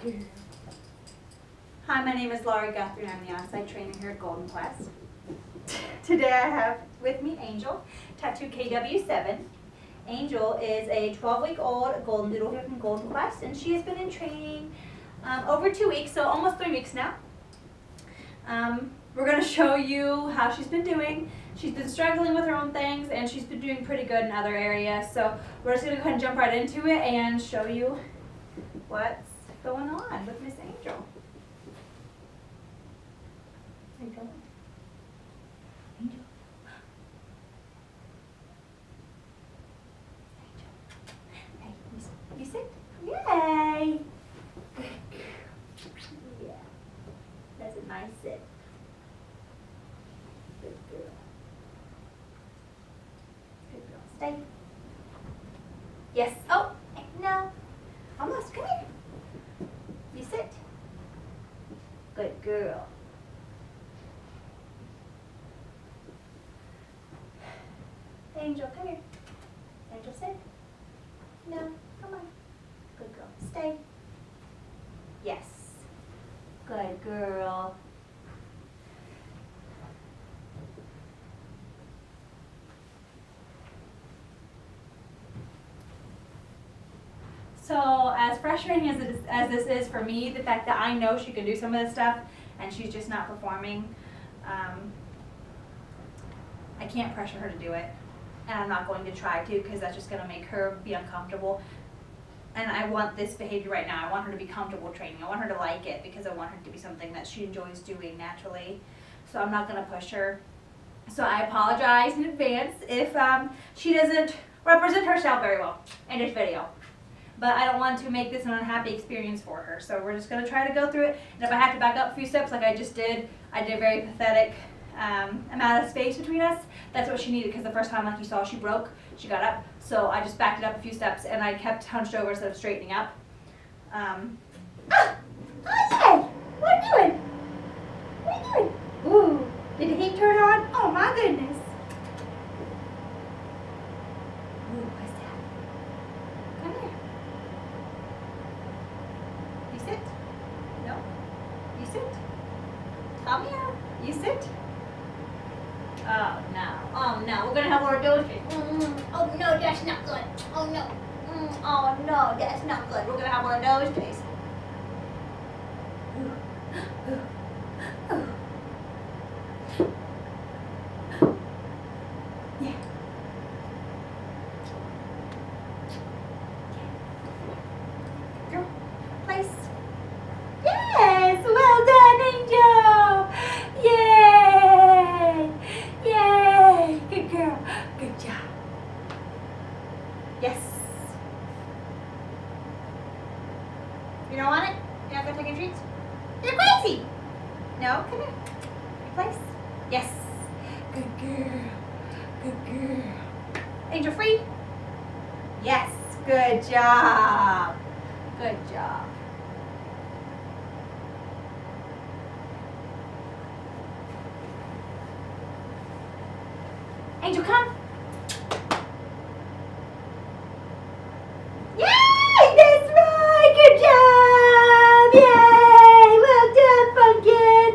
girl. Hi, my name is Laurie Guthrie and I'm the on-site trainer here at Golden Quest. Today I have with me Angel, tattoo KW7. Angel is a 12-week-old Goldendoodle here from Golden Quest, and she has been in training over 2 weeks, so almost 3 weeks now. We're going to show you how she's been doing. She's been struggling with her own things, and she's been doing pretty good in other areas. So we're just going to go ahead and jump right into it and show you what's going on with Miss Angel. Angel. Angel. Hey, you sit? Yay! Yeah. That's a nice sit. Good girl. Good girl. Stay. Yes. Oh, no. Almost. Come here. You sit. Good girl. Angel, come here. Angel, sit. No, come on. Good girl. Stay. Yes. Good girl. So as frustrating as this is for me, the fact that I know she can do some of this stuff and she's just not performing, I can't pressure her to do it. And I'm not going to try to, because that's just going to make her be uncomfortable. And I want this behavior right now. I want her to be comfortable training. I want her to like it, because I want her to be something that she enjoys doing naturally. So I'm not going to push her. So I apologize in advance if she doesn't represent herself very well in this video. But I don't want to make this an unhappy experience for her. So we're just going to try to go through it. And if I have to back up a few steps like I just did, I did a very pathetic amount of space between us. That's what she needed, because the first time, like you saw, she broke. She got up. So I just backed it up a few steps and I kept hunched over instead of straightening up. Oh, yay! What are you doing? What are you doing? Ooh, did the heat turn on? Oh my goodness. Ooh, what's that? Come here. You sit? No? You sit? Come here. You sit? Oh no. Oh no. We're gonna have our dosage. Oh no, that's not good. Oh no. Oh no, that's not good. We're gonna have our nose taste. Yeah. Girl, place. Yes, well done, Angel. Yay! Yay! Good girl. Good job. Yes. You don't want it? You're not gonna take your treats? You're crazy! No? Come here. Place. Yes. Good girl. Good girl. Angel free? Yes. Good job. Good job. Angel, come. Yay! That's right! Good job! Yay! Well done, pumpkin!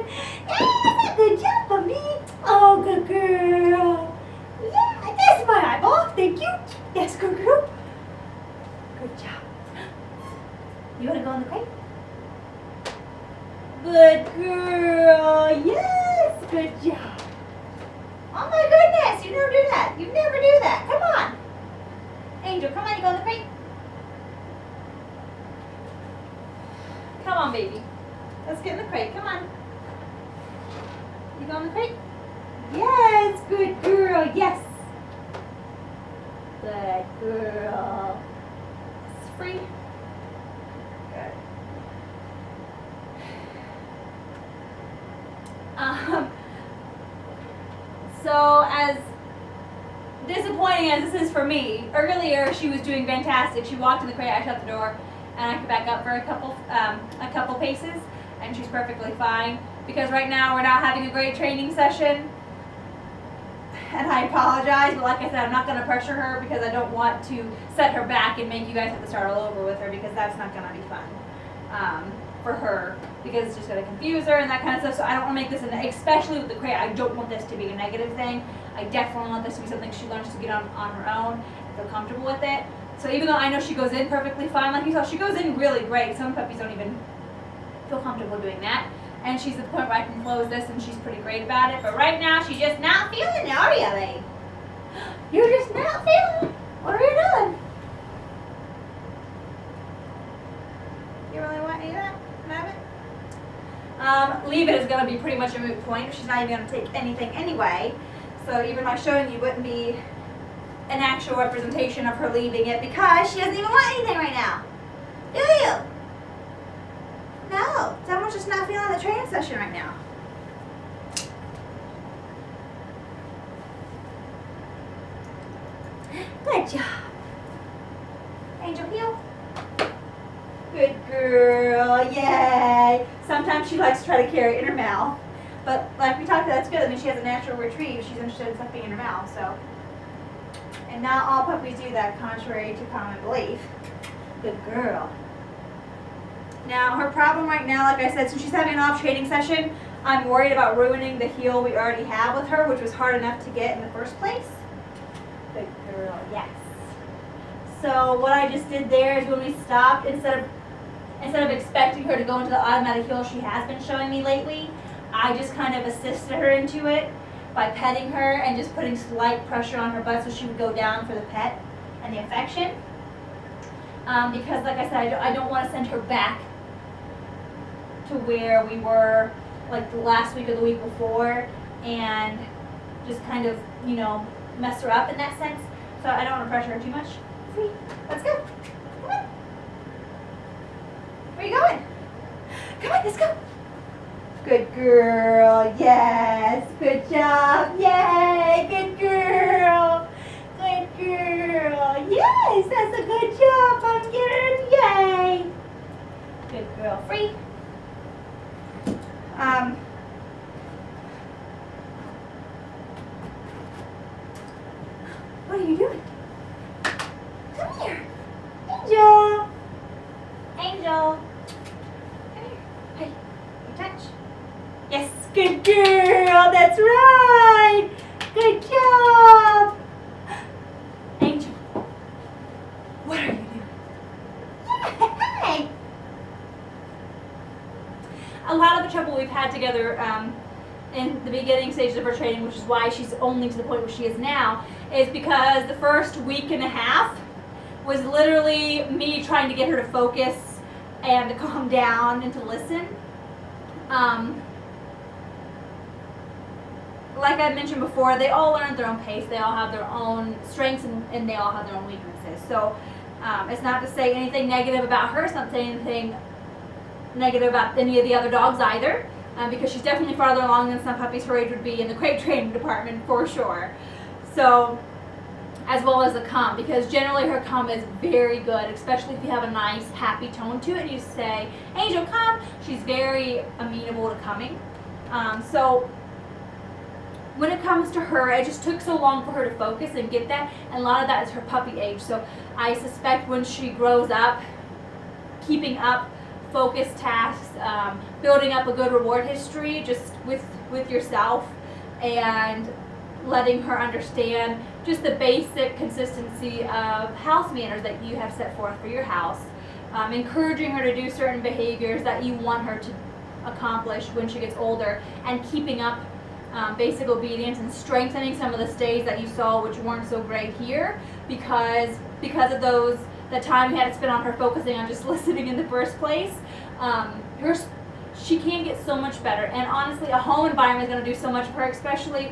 Yeah, good job for me! Oh, good girl! Yeah, that's my eyeball. Thank you. Yes, good girl. Good job. You want to go in the crate? Good girl! Yes! Good job! Oh my goodness, you never do that. You never do that. Come on. Angel, come on, you go in the crate. Come on, baby. Let's get in the crate. Come on. You go in the crate? Yes, good girl. Yes. Good girl. It's free. Good. So as disappointing as this is for me, earlier she was doing fantastic. She walked in the crate, I shut the door, and I could back up for a couple paces, and she's perfectly fine. Because right now we're not having a great training session, and I apologize, but like I said, I'm not going to pressure her because I don't want to set her back and make you guys have to start all over with her, because that's not going to be fun. for her, because it's just going to confuse her and that kind of stuff. So I don't want to make this, especially with the crate, I don't want this to be a negative thing. I definitely want this to be something she learns to get on her own and feel comfortable with it. So even though I know she goes in perfectly fine, like you saw, she goes in really great. Some puppies don't even feel comfortable doing that. And she's at the point where I can close this and she's pretty great about it. But right now, she's just not feeling it, are you, babe? You're just not feeling it. What are you doing? You really want to do that? Leave it is going to be pretty much a moot point. She's not even going to take anything anyway. So even by showing you wouldn't be an actual representation of her leaving it, because she doesn't even want anything right now. Do you? No. Someone's just not feeling the training session right now. Good job. Angel, heel. Good girl, yay! Sometimes she likes to try to carry it in her mouth, but like we talked about, that's good. I mean, she has a natural retrieve. She's interested in stuff being in her mouth, so. And not all puppies do that, contrary to common belief. Good girl. Now, her problem right now, like I said, since she's having an off training session, I'm worried about ruining the heel we already have with her, which was hard enough to get in the first place. Good girl, yes. So what I just did there is when we stopped, instead of expecting her to go into the automatic heel she has been showing me lately, I just kind of assisted her into it by petting her and just putting slight pressure on her butt so she would go down for the pet and the affection. Because like I said, I don't want to send her back to where we were like the last week or the week before and just kind of, you know, mess her up in that sense. So I don't want to pressure her too much. Sweet. Let's go. Come on. Where are you going? Come on, let's go. Good girl. Yes. Good job. Yay. Good girl. Good girl. Yes, that's a good job, pumpkin. Yay. Good girl. Free. What are you doing? Come here. Angel. Angel. Come here. Hey, you touch. Yes, good girl. That's right. Good job. Angel. What are you doing? Hey. A lot of the trouble we've had together in the beginning stages of her training, which is why she's only to the point where she is now, is because the first week and a half was literally me trying to get her to focus and to calm down and to listen. Like I mentioned before, they all learn at their own pace. They all have their own strengths and they all have their own weaknesses. So it's not to say anything negative about her. It's not to say anything negative about any of the other dogs either, because she's definitely farther along than some puppies her age would be in the crate training department for sure. So, as well as the come, because generally her come is very good, especially if you have a nice happy tone to it and you say, Angel, come. She's very amenable to coming. So when it comes to her, it just took so long for her to focus and get that, and a lot of that is her puppy age. So I suspect when she grows up, keeping up focus tasks, building up a good reward history just with yourself, and letting her understand just the basic consistency of house manners that you have set forth for your house, encouraging her to do certain behaviors that you want her to accomplish when she gets older, and keeping up basic obedience and strengthening some of the stays that you saw which weren't so great here because of the time you had to spend on her focusing on just listening in the first place. She can get so much better, and honestly a home environment is going to do so much for her, especially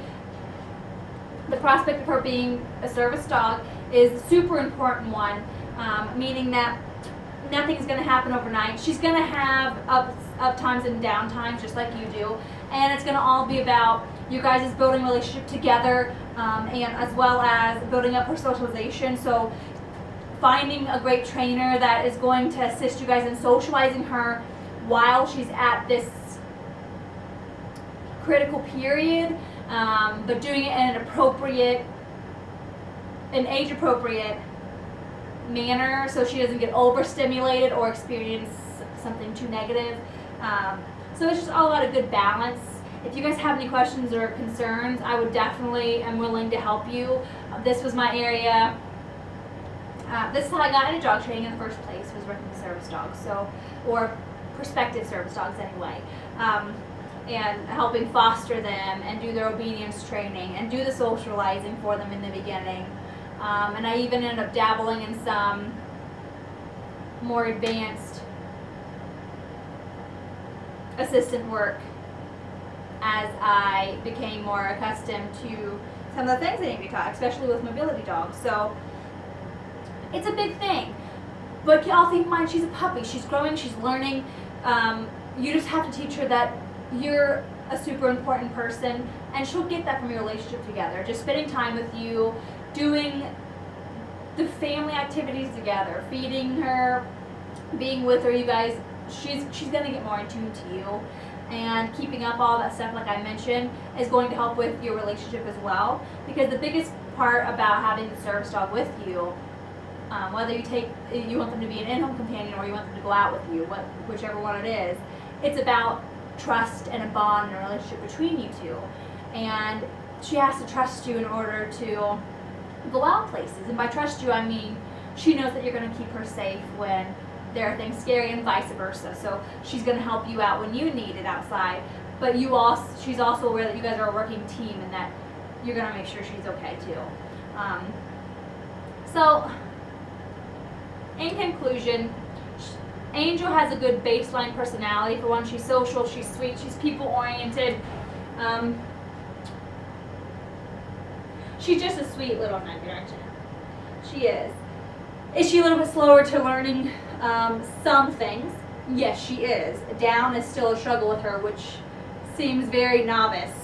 the prospect of her being a service dog is a super important one, meaning that nothing's going to happen overnight. She's going to have up times and down times just like you do, and it's going to all be about you guys' building a relationship together, and as well as building up her socialization. So finding a great trainer that is going to assist you guys in socializing her while she's at this critical period, but doing it in an age-appropriate manner so she doesn't get overstimulated or experience something too negative. So it's just all about a good balance. If you guys have any questions or concerns, I would definitely am willing to help you. This was my area. This is how I got into dog training in the first place, was working with service dogs, so, or prospective service dogs anyway, and helping foster them and do their obedience training and do the socializing for them in the beginning. And I even ended up dabbling in some more advanced assistant work as I became more accustomed to some of the things they need to be taught, especially with mobility dogs. So it's a big thing. But all keep in mind, she's a puppy. She's growing, she's learning. You just have to teach her that you're a super important person, and she'll get that from your relationship together. Just spending time with you, doing the family activities together, feeding her, being with her, you guys, she's gonna get more in tune to you. And keeping up all that stuff, like I mentioned, is going to help with your relationship as well. Because the biggest part about having the service dog with you, whether you want them to be an in-home companion or you want them to go out with you, whichever one it is, it's about trust and a bond and a relationship between you two. And she has to trust you in order to go out places. And by trust you, I mean she knows that you're going to keep her safe when there are things scary, and vice versa. So she's going to help you out when you need it outside, but she's also aware that you guys are a working team and that you're going to make sure she's okay too. So in conclusion, Angel has a good baseline personality. For one, she's social, she's sweet, she's people oriented. She's just a sweet little nugget, aren't you? She is. Is she a little bit slower to learning some things? Yes, she is. Down is still a struggle with her, which seems very novice.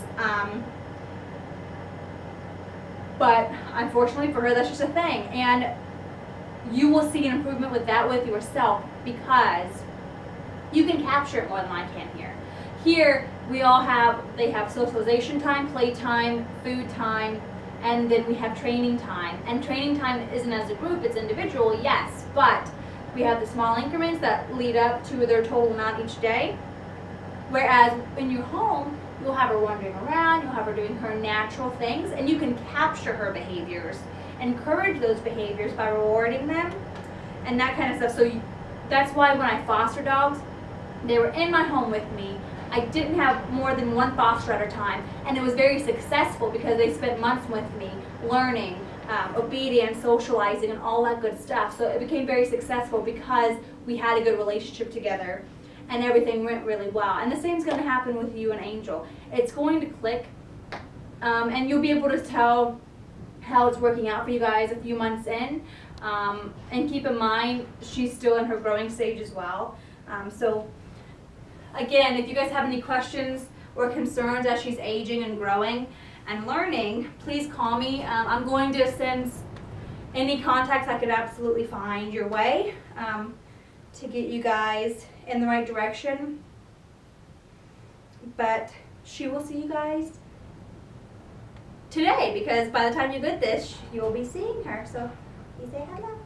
But unfortunately for her, that's just a thing. And you will see an improvement with that with yourself, because you can capture it more than I can here. Here, they have socialization time, play time, food time, and then we have training time. And training time isn't as a group, it's individual, yes, but we have the small increments that lead up to their total amount each day. Whereas in your home, you'll have her wandering around, you'll have her doing her natural things, and you can capture her behaviors, encourage those behaviors by rewarding them, and that kind of stuff. So that's why when I foster dogs, they were in my home with me. I didn't have more than one foster at a time, and it was very successful because they spent months with me learning, obedience, socializing, and all that good stuff. So it became very successful because we had a good relationship together and everything went really well. And the same is going to happen with you and Angel. It's going to click, and you'll be able to tell how it's working out for you guys a few months in. And keep in mind, she's still in her growing stage as well. So again, if you guys have any questions or concerns as she's aging and growing and learning, please call me. I'm going to send any contacts I could absolutely find your way to get you guys in the right direction. But she will see you guys today, because by the time you get this, you will be seeing her. So you say hello.